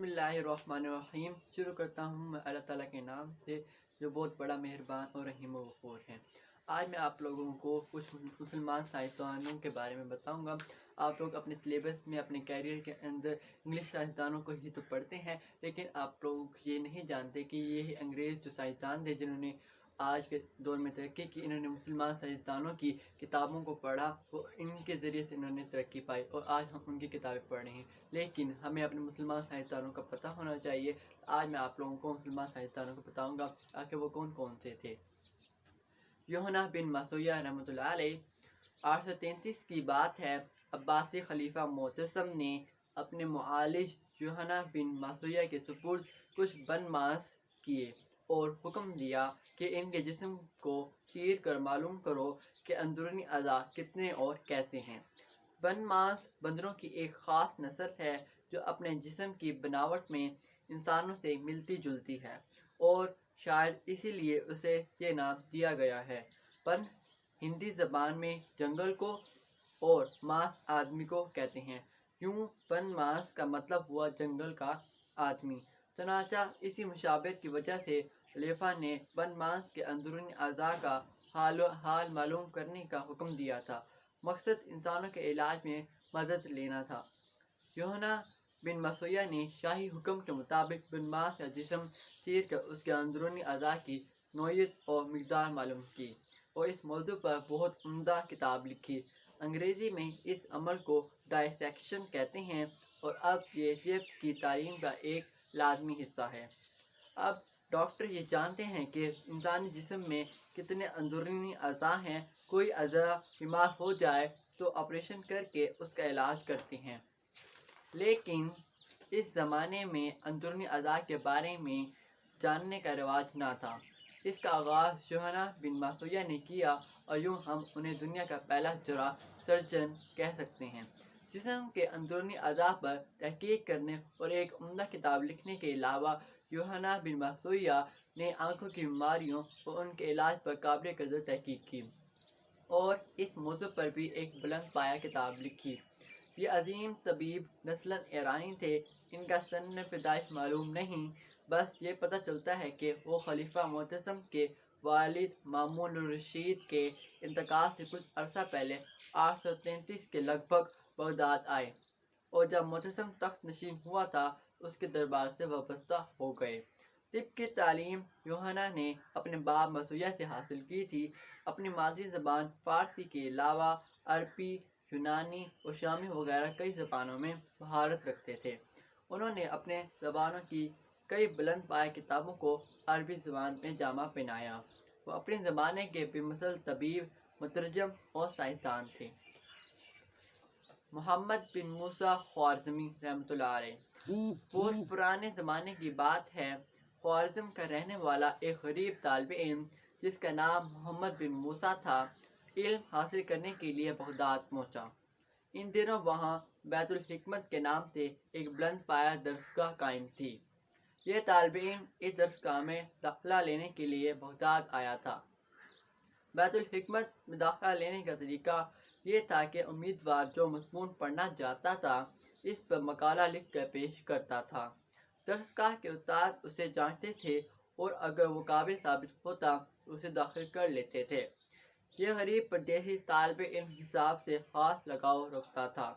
बिस्मिल्लाहिर्रहमानिर्रहीम। शुरू करता हूँ मैं अल्लाह ताला के नाम से जो बहुत बड़ा मेहरबान और रहीम और गफूर है। आज मैं आप लोगों को कुछ मुसलमान साइंसदानों के बारे में बताऊंगा। आप लोग अपने सिलेबस में अपने कैरियर के अंदर इंग्लिश साइंसदानों को ही तो पढ़ते हैं, लेकिन आप लोग ये नहीं जानते कि ये अंग्रेज़ जो साइंसदान थे जिन्होंने आज के दौर में तरक्की की, इन्होंने मुसलमान साइंसदानों की किताबों को पढ़ा, वो इनके ज़रिए से इन्होंने तरक्की पाई और आज हम उनकी किताबें पढ़ रहे हैं। लेकिन हमें अपने मुसलमान साइंसदानों का पता होना चाहिए। आज मैं आप लोगों को मुसलमान साइंसदानों को बताऊंगा आखिर वो कौन कौन से थे। यूहन्ना बिन मसूया रहमतुल्लाह अलैह, 833 की बात है। अब्बासी खलीफा मोतसम ने अपने मुआलिज यूहन्ना बिन मसूया के सुपुर्द कुछ बनमास किए और हुक्म दिया कि इनके जिस्म को चीर कर मालूम करो कि अंदरूनी अज़ा कितने और कैसे हैं। बनमास बंदरों की एक ख़ास नस्ल है जो अपने जिस्म की बनावट में इंसानों से मिलती जुलती है और शायद इसीलिए उसे ये नाम दिया गया है। पन हिंदी ज़बान में जंगल को और मास आदमी को कहते हैं। यूँ बनमास का मतलब हुआ जंगल का आदमी। चनाचा इसी मुशाबहत की वजह से खलीफा ने बनमास के अंदरूनी अज़ा का हाल मालूम करने का हुक्म दिया था। मकसद इंसानों के इलाज में मदद लेना था। यूहन्ना बिन मसूया ने शाही हुक्म के मुताबिक बनमास का जिस्म चीर कर उसके अंदरूनी अज़ा की नौयत और मिक़दार मालूम की और इस मौजू पर बहुत उम्दा किताब लिखी। अंग्रेज़ी में इस अमल को डायसेक्शन कहते हैं और अब ये तिब की तालीम का एक लाजमी हिस्सा है। अब डॉक्टर ये जानते हैं कि इंसानी जिस्म में कितने अंदरूनी अज़ा हैं। कोई अज़ा बीमार हो जाए तो ऑपरेशन करके उसका इलाज करते हैं, लेकिन इस ज़माने में अंदरूनी अज़ा के बारे में जानने का रिवाज ना था। इसका आगाज़ यूहन्ना बिन मसूया ने किया और यूँ हम उन्हें दुनिया का पहला जरा सर्जन कह सकते हैं। जिस्म के अंदरूनी अज़ा पर तहकीक करने और एक उम्दा किताब लिखने के अलावा यूहन्ना बिन मसूया ने आँखों की बीमारियों और उनके इलाज पर काबिल कदर तहकीक की और इस मौजू पर भी एक बुलंद पाया किताब लिखी। ये अजीम तबीब नस्लन ईरानी थे। इनका सन पैदाइश मालूम नहीं, बस ये पता चलता है कि वो खलीफा मोतसम के वालिद मामून रशीद के इंतकाल से कुछ अरसा पहले 833 के लगभग बगदाद आए और जब मोतसम तख्त नशीन हुआ था उसके दरबार से वाबस्ता हो गए। तिब की तालीम यूहन्ना ने अपने बाप मसूया से हासिल की थी। अपनी मादरी ज़बान फ़ारसी के अलावा अरबी, यूनानी और शामी वगैरह कई ज़बानों में महारत रखते थे। उन्होंने अपने ज़बानों की कई बुलंद पाया किताबों को अरबी ज़बान में जामा पहनाया। वो अपने ज़माने के बेमिसाल तबीब, मुतरजम और साइंसदान थे। मोहम्मद बिन मूसा ख्वारिज़मी रहमतुल्लाह अलैह, बहुत पुराने ज़माने की बात है। ख्वारिज़म का रहने वाला एक गरीब तालिब इल्म जिसका नाम मोहम्मद बिन मूसा था, इल्म हासिल करने के लिए बगदाद पहुँचा। इन दिनों वहाँ बैतुल हिकमत के नाम से एक बुलंद पाया दरसगाह कायम थी। यह तालिब इल्म इस दरसगाह में दाखिला लेने के लिए बगदाद आया था। बैतुल हिकमत में दाखिला लेने का तरीका ये था कि उम्मीदवार जो मज़मून पढ़ना चाहता था इस पर मकाला लिख कर पेश करता था। दरसगाह के उस्ताद उसे जांचते थे और अगर वो काबिल साबित होता तो उसे दाखिल कर लेते थे। यह गरीब परदेसी तालिब इल्म हिसाब से ख़ास लगाव रखता था।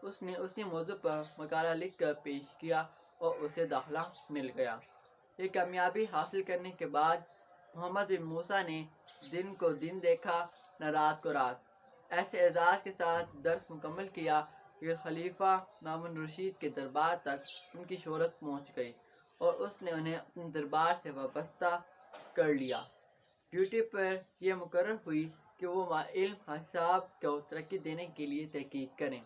उसने उसी मौजू पर मकाला लिख कर पेश किया और उसे दाखिला मिल गया। ये कामयाबी हासिल करने के बाद मोहम्मद बिन मूसा ने दिन को दिन देखा, न रात को रात। ऐसे एजाज़ के साथ दर्स मुकम्मल किया कि खलीफा मामून रशीद के दरबार तक उनकी शोहरत पहुँच गई और उसने उन्हें अपने दरबार से वाबस्ता कर लिया। ड्यूटी पर यह मुकर्रर हुई कि वो इल्म हिसाब को तरक्की देने के लिए तहकीक करें।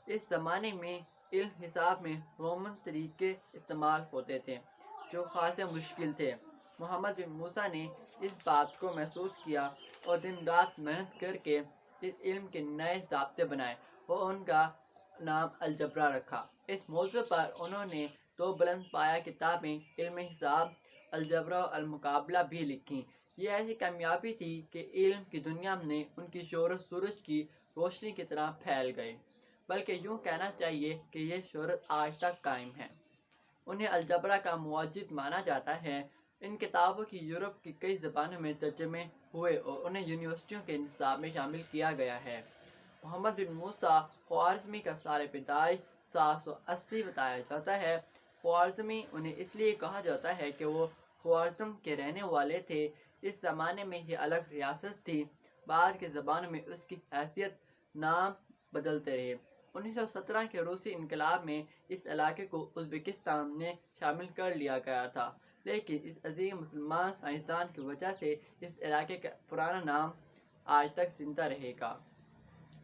इस ज़माने में इल्म हिसाब में रोमन तरीके इस्तेमाल होते थे जो खासे मुश्किल थे। मोहम्मद बिन मूसा ने इस बात को महसूस किया और दिन रात मेहनत करके इस इल्म के नए ज़ाब्ते बनाए और उनका नाम अलजबरा रखा। इस मौजू पर उन्होंने 2 बुलंद पाया किताबें इल्म हिसाब, अलजबरा और अलमुकाबला भी लिखी। ये ऐसी कामयाबी थी कि इल्म की दुनिया में उनकी शोहरत सूरज की रोशनी की तरह फैल गई, बल्कि यूँ कहना चाहिए कि यह शोहरत आज तक कायम है। उन्हें अलजबरा का मुअज्जिद माना जाता है। इन किताबों की यूरोप की कई ज़बानों में तर्जमे हुए और उन्हें यूनिवर्सिटियों के निसाब में शामिल किया गया है। मोहम्मद बिन मूसा ख्वारिज़मी का साल पैदाइश 780 बताया जाता है। ख्वारिज़मी उन्हें इसलिए कहा जाता है कि वो ख्वारिज़म के रहने वाले थे। इस ज़माने में ये अलग रियासत थी। बाद के ज़मानों में उसकी हैसियत नाम बदलते रहे। 1917 के रूसी इनकलाब में इस इलाके को उज़्बेकिस्तान में शामिल कर लिया गया था, लेकिन इस अजीम मुसलमान साइंसदान की वजह से इस इलाके का पुराना नाम आज तक जिंदा रहेगा।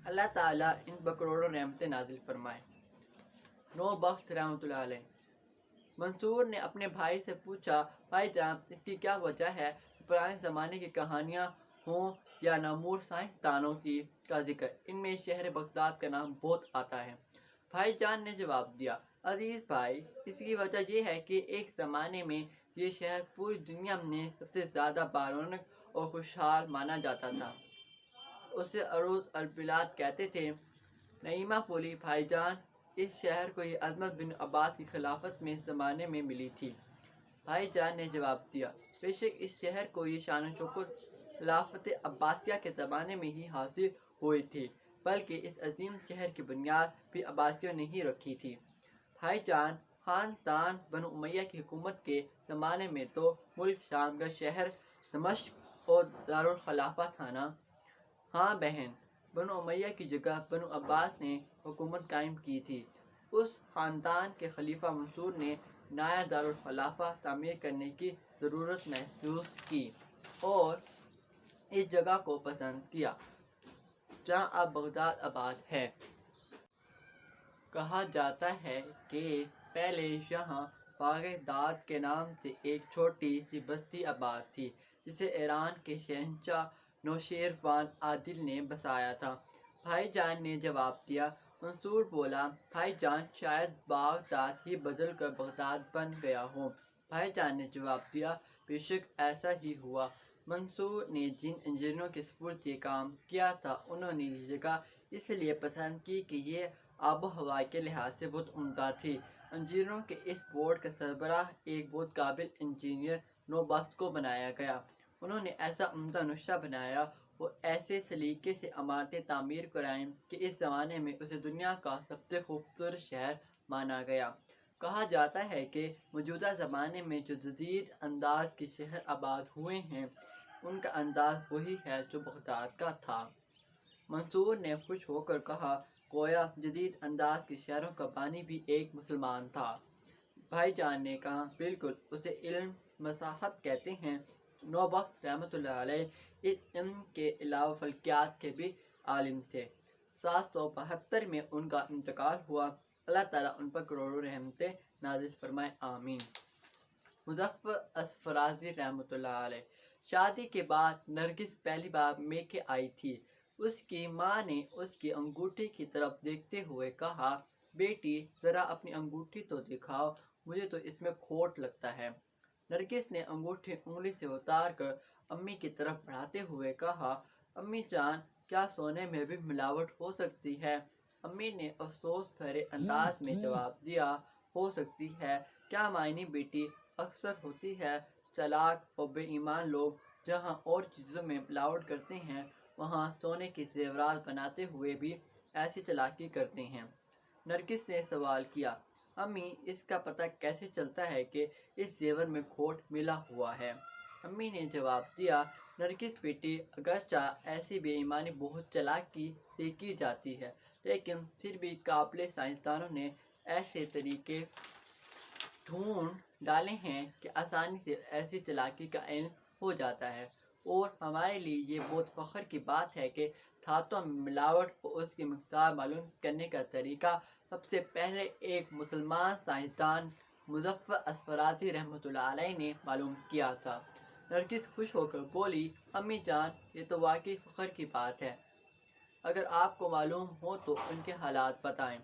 अल्लाह ताला इन पर करोड़ों रहमतें नाजिल फरमाए। नौबख्त रहमतुल्लाह अलैह। मंसूर ने अपने भाई से पूछा, भाई जान, इसकी क्या वजह है? पुराने ज़माने की कहानियाँ हों या नामूर साइंसदानों की का जिक्र, इनमें शहर बगदाद का नाम बहुत आता है। भाईजान ने जवाब दिया, अजीज़ भाई, इसकी वजह यह है कि एक ज़माने में ये शहर पूरी दुनिया में सबसे ज़्यादा बारौनक और खुशहाल माना जाता था। उसे अरूज अलबिलाद कहते थे। नईमा बोली, भाईजान, इस शहर को ये अजमत बिन अब्बास की खिलाफत में इस ज़माने में मिली थी। भाईजान ने जवाब दिया, बेशक इस शहर को ये शान शौकत खिलाफत अब्बासिया के ज़माने में ही हासिल हुई थी, बल्कि इस अजीम शहर की बुनियाद भी अब्बासियों ने ही रखी थी। भाईजान, खानदान बनु उमैया की हुकूमत के ज़माने में तो मुल्क शाम का शहर दमिश्क और दारुल खिलाफा था ना? हाँ बहन, बनु उमैया की जगह बनु अब्बास ने हुकूमत कायम की थी। उस खानदान के खलीफा मंसूर ने नया दारुल खिलाफा तामीर करने की ज़रूरत महसूस की और इस जगह को पसंद किया जहाँ अब बगदाद आबाद है। कहा जाता है कि पहले यहाँ बागदाद के नाम से एक छोटी सी बस्ती आबाद थी, जिसे ईरान के शहंशाह नौशेरवान आदिल ने बसाया था। भाईजान ने जवाब दिया। मंसूर बोला, भाईजान, शायद बागदाद ही बदल कर बगदाद बन गया हो। भाईजान ने जवाब दिया, बेशक ऐसा ही हुआ। मंसूर ने जिन इंजीनियरों के सपुर्द ये काम किया था, उन्होंने ये जगह इसलिए पसंद की कि ये आबो हवा के लिहाज से बहुत उम्दा थी। इंजीनियरों के इस बोर्ड का सरबराह एक बहुत काबिल इंजीनियर नौबख्त को बनाया गया। उन्होंने ऐसा उम्दा नक्शा बनाया और ऐसे सलीके से इमारतें तामीर कराईं कि इस ज़माने में उसे दुनिया का सबसे खूबसूरत शहर माना गया। कहा जाता है कि मौजूदा ज़माने में जो जदीद अंदाज के शहर आबाद हुए हैं, उनका अंदाज वही है जो बगदाद का था। मंसूर ने खुश होकर कहा, गोया जदीद अंदाज के शहरों का बानी भी एक मुसलमान था। भाईजान ने कहा, बिल्कुल, उसे इल्म मसाहत कहते हैं। नौबख्त रहमतुल्लाह अलैह इस इल्म के अलावा फल्कियात के भी आलिम थे। 772 में उनका इंतकाल हुआ। अल्लाह ताला उन पर करोड़ों रहमतें नाजिल फरमाए, आमीन। मुज़फ़्फ़र असफराजी रहमतुल्लाह अलैह। शादी के बाद नरगिस पहली बार मेके आई थी। उसकी माँ ने उसकी अंगूठी की तरफ देखते हुए कहा, बेटी, ज़रा अपनी अंगूठी तो दिखाओ, मुझे तो इसमें खोट लगता है। नरगिस ने अंगूठी उंगली से उतार कर अम्मी की तरफ बढ़ाते हुए कहा, अम्मी जान, क्या सोने में भी मिलावट हो सकती है? अम्मी ने अफसोस भरे अंदाज में जवाब दिया, हो सकती है। क्या मायने बेटी, अक्सर होती है। चालाक और बेईमान लोग जहाँ और चीज़ों में मिलावट करते हैं, वहाँ सोने के जेवरात बनाते हुए भी ऐसी चालाकी करते हैं। नरगिस ने सवाल किया, अम्मी, इसका पता कैसे चलता है कि इस जेवर में खोट मिला हुआ है? अम्मी ने जवाब दिया, नरगिस बेटी, अगरचा ऐसी बेईमानी बहुत चालाकी से की जाती है, लेकिन फिर भी काबिल साइंसदानों ने ऐसे तरीके ढूंढ डाले हैं कि आसानी से ऐसी चालाकी का इल्म हो जाता है। और हमारे लिए ये बहुत फ़ख्र की बात है कि धातुओं में मिलावट और उसकी मिक़दार मालूम करने का तरीका सबसे पहले एक मुसलमान साइंसदान मुज़फ़्फ़र असफराजी रहमतुल्लाह अलैह ने मालूम किया था। नरगिस खुश होकर बोली, अम्मी जान, ये तो वाकई फ़ख्र की बात है। अगर आपको मालूम हो तो उनके हालात बताएं।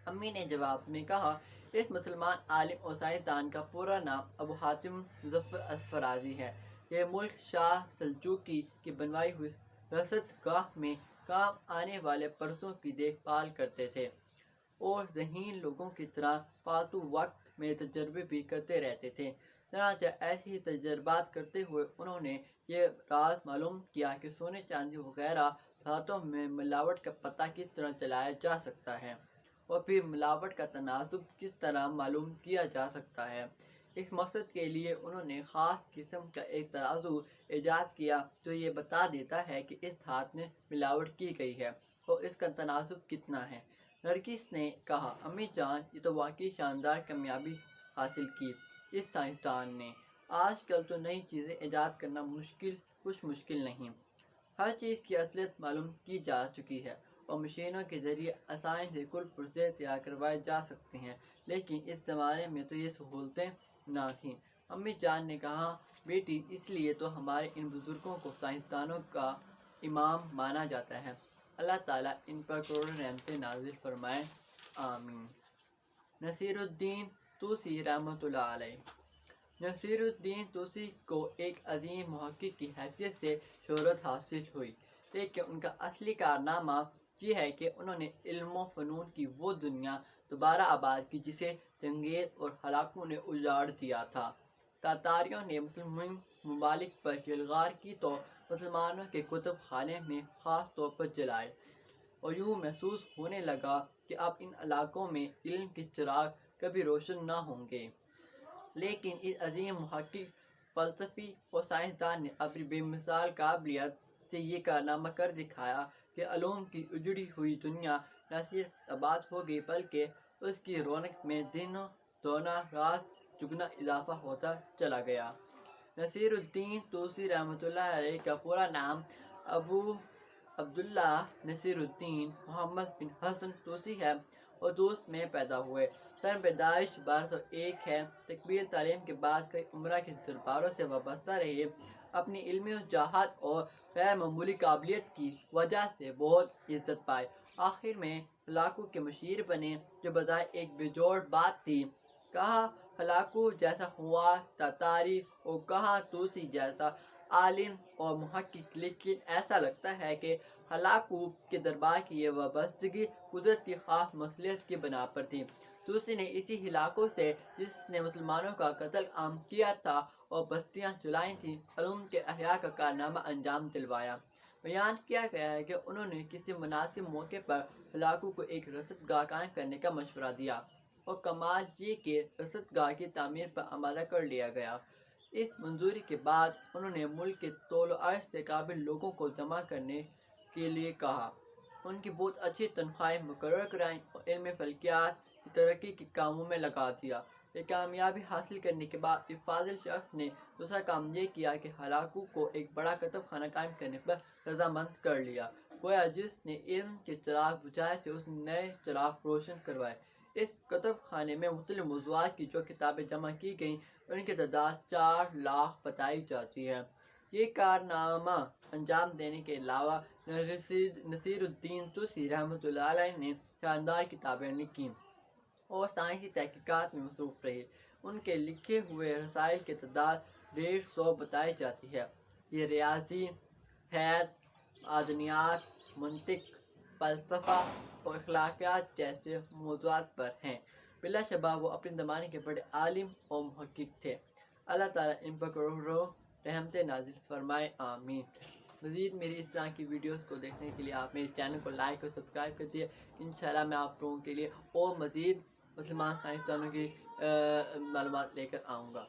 अम्मी ने जवाब में कहा, इस मुसलमान आलिम और साइंसदान का पूरा नाम अबू हातिम मुज़फ़्फ़र असफराजी है। ये मुल्क शाह सल्जूकी की बनवाई हुई रसद गाह में काम आने वाले पर्सों की देखभाल करते थे और ज़हीन लोगों की तरह फालतू वक्त میں تجربے بھی کرتے رہتے تھے۔ چنانچہ ایسے ہی تجربات کرتے ہوئے انہوں نے یہ راز معلوم کیا کہ سونے چاندی وغیرہ دھاتوں میں ملاوٹ کا پتہ کس طرح چلایا جا سکتا ہے اور پھر ملاوٹ کا تناسب کس طرح معلوم کیا جا سکتا ہے۔ اس مقصد کے لیے انہوں نے خاص قسم کا ایک ترازو ایجاد کیا جو یہ بتا دیتا ہے کہ اس دھات میں ملاوٹ کی گئی ہے اور اس کا تناسب کتنا ہے۔ نرگس نے کہا، امی جان، یہ تو واقعی شاندار کامیابی حاصل کی اس سائنسدان نے۔ آج کل تو نئی چیزیں ایجاد کرنا کچھ مشکل نہیں۔ ہر چیز کی اصلیت معلوم کی جا چکی ہے اور مشینوں کے ذریعے آسانی سے کل پرزے تیار کروائے جا سکتے ہیں، لیکن اس زمانے میں تو یہ سہولتیں نہ تھیں۔ امی جان نے کہا، بیٹی، اس لیے تو ہمارے ان بزرگوں کو سائنسدانوں کا امام مانا جاتا ہے۔ اللہ تعالیٰ ان پر کروڑوں رحمتیں نازل فرمائے، آمین۔ نصیر الدین طوسی رحمۃ اللہ علیہ۔ نصیر الدین طوسی کو ایک عظیم محقق کی حیثیت سے شہرت حاصل ہوئی، لیکن ان کا اصلی کارنامہ یہ ہے کہ انہوں نے علم و فنون کی وہ دنیا دوبارہ آباد کی جسے چنگیز اور ہلاکو نے اجاڑ دیا تھا۔ تاتاریوں نے مسلم ممالک پر یلغار کی تو مسلمانوں کے کتب خانے میں خاص طور پر جلائے، اور یوں محسوس ہونے لگا کہ اب ان علاقوں میں علم کے چراغ کبھی روشن نہ ہوں گے۔ لیکن اس عظیم محقق، فلسفی اور سائنسدان نے اپنی بے مثال قابلیت سے یہ کارنامہ کر دکھایا کہ علوم کی اجڑی ہوئی دنیا نہ صرف آباد ہو گئی بلکہ اس کی رونق میں دنوں دونا رات چگنا اضافہ ہوتا چلا گیا۔ نصیر الدین طوسی رحمۃ اللہ علیہ کا پورا نام ابو عبداللہ نصیر الدین محمد بن حسن طوسی ہے اور طوس میں پیدا ہوئے۔ سن پیدائش 1201 ہے۔ تکمیل تعلیم کے بعد کئی عمرہ کے درباروں سے وابستہ رہے۔ اپنی علمی وجاہت اور غیر معمولی قابلیت کی وجہ سے بہت عزت پائی۔ آخر میں ہلاکو کے مشیر بنے، جو بظاہر ایک بے جوڑ بات تھی۔ کہاں ہلاکو جیسا ہوا تاتاری اور کہاں طوسی جیسا عالم اور محقق، لیکن ایسا لگتا ہے کہ ہلاکو کے دربار کی یہ وابستگی قدرت کی خاص مصلحت کی بنا پر تھی۔ طوسی نے اسی ہلاکو سے، جس نے مسلمانوں کا قتل عام کیا تھا اور بستیاں جلائی تھیں، علوم کے احیاء کا کارنامہ انجام دلوایا۔ بیان کیا گیا ہے کہ انہوں نے کسی مناسب موقع پر ہلاکو کو ایک رصد گاہ قائم کرنے کا مشورہ دیا اور کمال یہ کہ رصد گاہ کی تعمیر پر آمادہ کر لیا گیا۔ اس منظوری کے بعد انہوں نے ملک کے طول و عرض سے قابل لوگوں کو جمع کرنے کے لیے کہا، ان کی بہت اچھی تنخواہیں مقرر کرائیں اور علم فلکیات کی ترقی کے کاموں میں لگا دیا۔ یہ کامیابی حاصل کرنے کے بعد اس فاضل شخص نے دوسرا کام یہ کیا کہ ہلاکو کو ایک بڑا کتب خانہ قائم کرنے پر رضامند کر لیا، گویا جس نے علم کے چراغ بجھائے تھے اس نے نئے چراغ روشن کروائے۔ اس کتب خانے میں مختلف موضوعات کی جو کتابیں جمع کی گئیں ان کی تعداد 4 لاکھ بتائی جاتی ہے۔ یہ کارنامہ انجام دینے کے علاوہ نصیر الدین طوسی رحمۃ اللہ علیہ نے شاندار کتابیں لکھیں اور سائنسی تحقیقات میں مصروف رہے۔ ان کے لکھے ہوئے رسائل کی تعداد 150 بتائی جاتی ہے۔ یہ ریاضی، حیات، معدنیات، منطق، فلسفہ اور اخلاقیات جیسے موضوعات پر ہیں۔ بلا شبہ وہ اپنے زمانے کے بڑے عالم اور محقق تھے۔ اللہ تعالیٰ ان پر کروڑوں رحمتیں نازل فرمائے، آمین۔ مزید میری اس طرح کی ویڈیوز کو دیکھنے کے لیے آپ میرے چینل کو لائک اور سبسکرائب کر دیے۔ انشاءاللہ میں آپ لوگوں کے لیے اور مزید مسلمان سائنسدانوں کی معلومات لے کر آؤں گا۔